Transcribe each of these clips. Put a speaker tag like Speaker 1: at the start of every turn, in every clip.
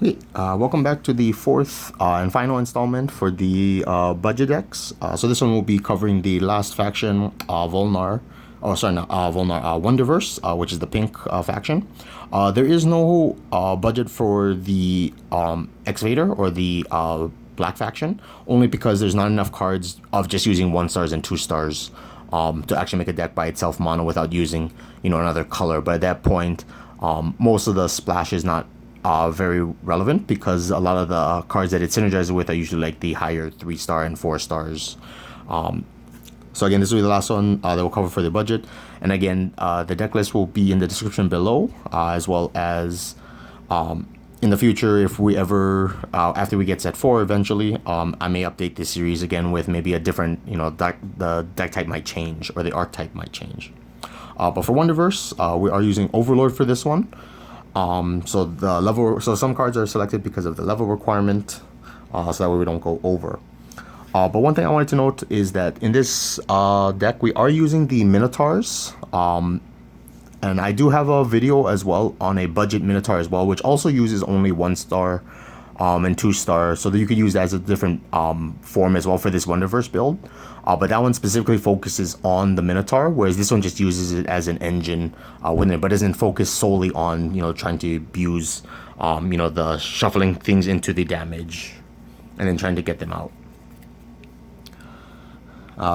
Speaker 1: Okay, welcome back to the fourth and final installment for the budget decks. So this one will be covering the last faction, Volnar. Oh, sorry, not Volnar. Wonderverse, which is the pink faction. There is no budget for the Excavator or the black faction, only because there's not enough cards of just using 1 stars and 2 stars to actually make a deck by itself mono without using another color. But at that point, most of the splash is not very relevant because a lot of the cards that it synergizes with are usually like the higher 3 star and 4 stars. So again, this will be the last one that we'll cover for the budget. And again, the deck list will be in the description below, as well as in the future, if we ever, after we get set 4 eventually, I may update this series again with maybe a different, the deck type might change or the archetype might change. But for Wonderverse, we are using Overlord for this one. So some cards are selected because of the level requirement, so that way we don't go over. But one thing I wanted to note is that in this deck we are using the minotaurs, and I do have a video as well on a budget minotaur as well, which also uses only 1 star and 2 star, so that you could use that as a different form as well for this Wonderverse build. But that one specifically focuses on the Minotaur, whereas this one just uses it as an engine with it, but doesn't focus solely on trying to abuse the shuffling things into the damage and then trying to get them out.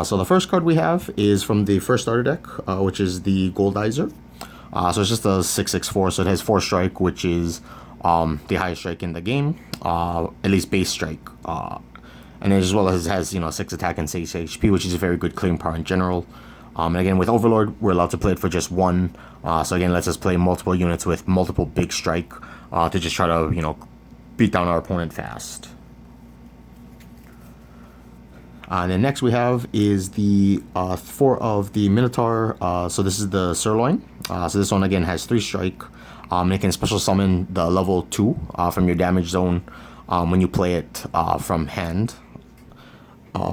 Speaker 1: So the first card we have is from the first starter deck, which is the Goldizer. So it's just a 6/6/4, so it has 4 strike, which is the highest strike in the game, at least base strike. And as well as has 6 attack and 6 HP, which is a very good clearing power in general. And again, with Overlord, we're allowed to play it for just 1. So again, lets us play multiple units with multiple big strike to just try to beat down our opponent fast. And then next we have is the 4 of the Minotaur. So this is the Sirloin. So this one again has 3 strike. It can special summon the level 2 from your damage zone when you play it from hand.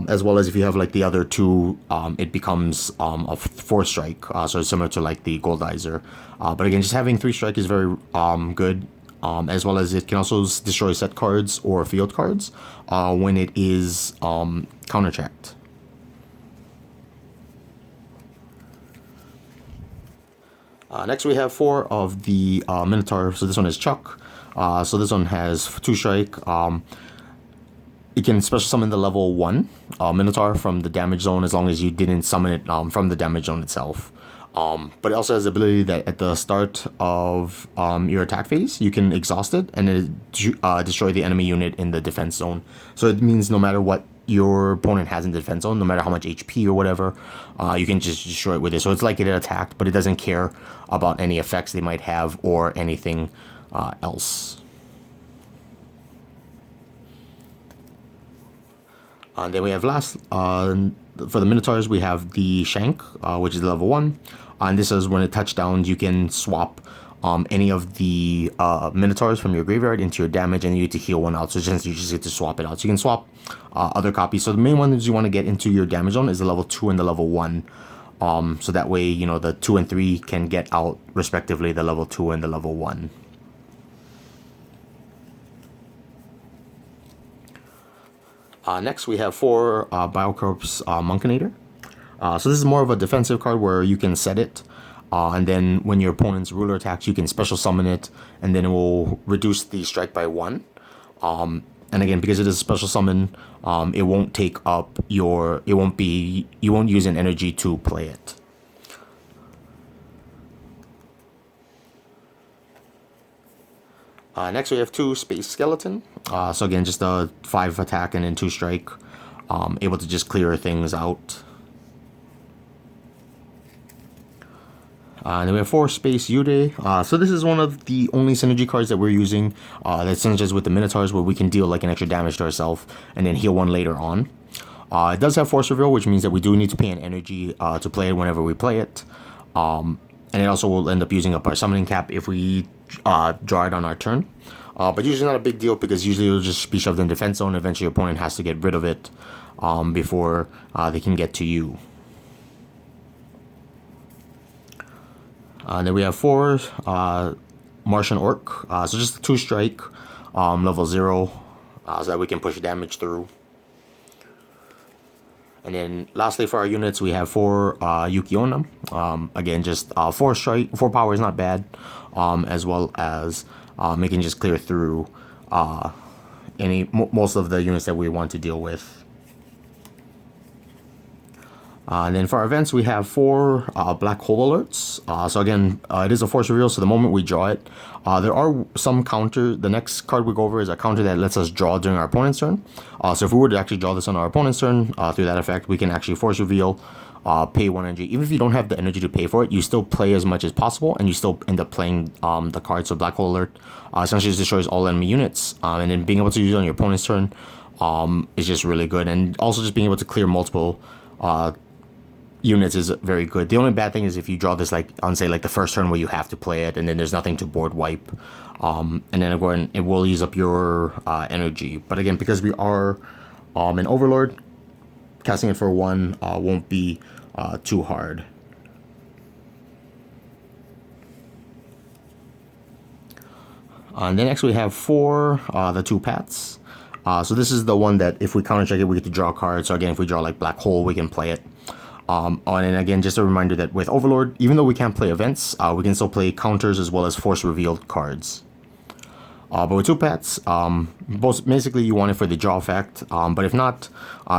Speaker 1: As well as if you have like the other 2, it becomes a 4 strike, so it's similar to like the Goldizer. But again, just having 3 strike is very good, as well as it can also destroy set cards or field cards when it is counter-checked. Next we have 4 of the Minotaur, so this one is Chuck. So this one has 2 strike. It can special summon the level 1 Minotaur from the damage zone as long as you didn't summon it from the damage zone itself. But it also has the ability that at the start of your attack phase, you can exhaust it and then destroy the enemy unit in the defense zone. So it means no matter what your opponent has in the defense zone, no matter how much HP or whatever, you can just destroy it with it. So it's like it attacked, but it doesn't care about any effects they might have or anything else. And then we have last, for the Minotaurs, we have the Shank, which is level 1. And this is when it touchdowns, you can swap any of the Minotaurs from your graveyard into your damage, and you get to heal 1 out. So you just get to swap it out. So you can swap other copies. So the main ones you want to get into your damage zone is the level 2 and the level 1. So that way, the 2 and 3 can get out, respectively, the level 2 and the level 1. Next, we have 4 Biocorp's Monkenator. So this is more of a defensive card where you can set it, and then when your opponent's ruler attacks, you can special summon it, and then it will reduce the strike by 1. And again, because it is a special summon, it won't take up you won't use an energy to play it. Next we have 2 Space Skeleton. So again, just a 5 attack and then 2 strike, able to just clear things out. And then we have 4 Space Uday. So this is one of the only synergy cards that we're using that synergizes with the Minotaurs, where we can deal like an extra damage to ourselves and then heal 1 later on. It does have Force Reveal, which means that we do need to pay an energy to play it whenever we play it. And it also will end up using up our summoning cap if we draw it on our turn. But usually not a big deal because usually it'll just be shoved in defense zone. Eventually your opponent has to get rid of it before they can get to you. Then we have 4 Martian Orc. So just a 2 strike. level 0, so that we can push damage through. And then lastly for our units, we have 4 yuki-onna. Again, just 4 strike, 4 power is not bad, as well as making just clear through most of the units that we want to deal with. And then for our events, we have 4 black hole alerts. So again, it is a force reveal, so the moment we draw it, there are some counters. The next card we go over is a counter that lets us draw during our opponent's turn. So if we were to actually draw this on our opponent's turn, through that effect, we can actually force reveal, pay 1 energy. Even if you don't have the energy to pay for it, you still play as much as possible, and you still end up playing the card. So black hole alert essentially just destroys all enemy units, and then being able to use it on your opponent's turn is just really good. And also just being able to clear multiple units is very good. The only bad thing is if you draw this like on say like the first turn where you have to play it and then there's nothing to board wipe, and then again it will use up your energy. But again, because we are an Overlord, casting it for 1 won't be too hard. And then next we have 4 the 2 Pats. So this is the one that if we counter check it, we get to draw a card. So again, if we draw like Black Hole, we can play it. And again, just a reminder that with Overlord, even though we can't play events, we can still play counters as well as force revealed cards. But with 2 Pats, basically you want it for the draw effect, but if not,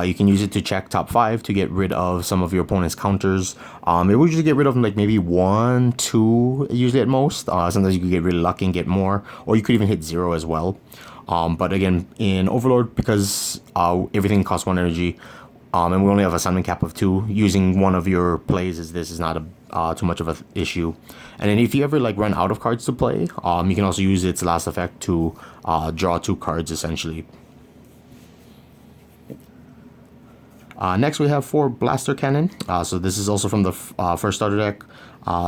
Speaker 1: you can use it to check top 5 to get rid of some of your opponent's counters. It will usually get rid of like maybe 1, 2, usually at most. Sometimes you could get really lucky and get more, or you could even hit 0 as well. But again, in Overlord, because everything costs 1 energy, and we only have a summon cap of 2, using one of your plays is not a too much of an issue. And then if you ever like run out of cards to play, you can also use its last effect to draw 2 cards essentially. Next we have 4 blaster cannon. So this is also from the first starter deck.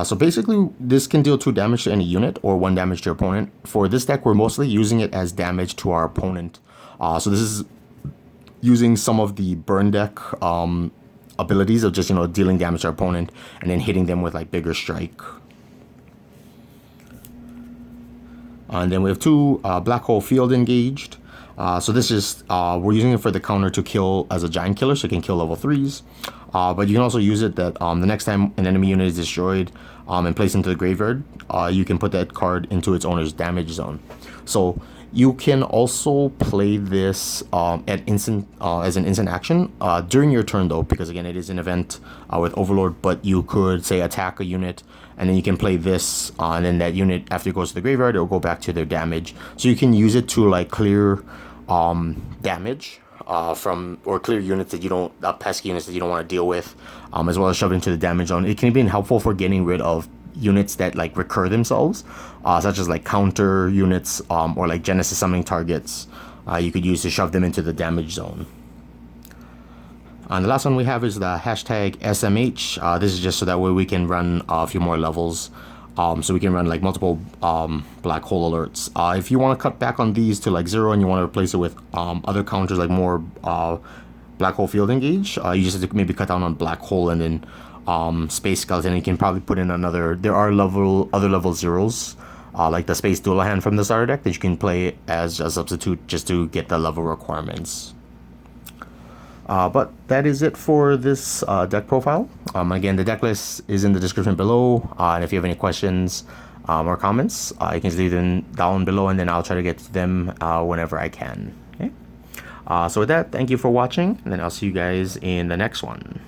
Speaker 1: So basically this can deal 2 damage to any unit or 1 damage to your opponent. For this deck, we're mostly using it as damage to our opponent. So this is using some of the burn deck abilities of just, dealing damage to our opponent and then hitting them with like bigger strike. And then we have 2 black hole field engaged. So this is we're using it for the counter to kill as a giant killer, so it can kill level 3s. But you can also use it that the next time an enemy unit is destroyed and placed into the graveyard, you can put that card into its owner's damage zone. So you can also play this as an instant action during your turn though, because again it is an event with Overlord. But you could say attack a unit, and then you can play this, and then that unit after it goes to the graveyard, it will go back to their damage. So you can use it to like clear damage from, or clear units that you don't, pesky units that you don't want to deal with, as well as shove it into the damage zone. It can be helpful for getting rid of units that like recur themselves, such as like counter units or like Genesis summoning targets. You could use to shove them into the damage zone. And the last one we have is the hashtag SMH. This is just so that way we can run a few more levels. So we can run like multiple black hole alerts. If you want to cut back on these to like 0 and you want to replace it with other counters like more black hole field engage, you just have to maybe cut down on black hole and then space skeleton. You can probably put in another. There are other level 0s, like the space Dullahan from the starter deck, that you can play as a substitute just to get the level requirements. But that is it for this deck profile. Again, the deck list is in the description below, and if you have any questions or comments, you can leave them down below, and then I'll try to get to them whenever I can. Okay? So with that, thank you for watching, and then I'll see you guys in the next one.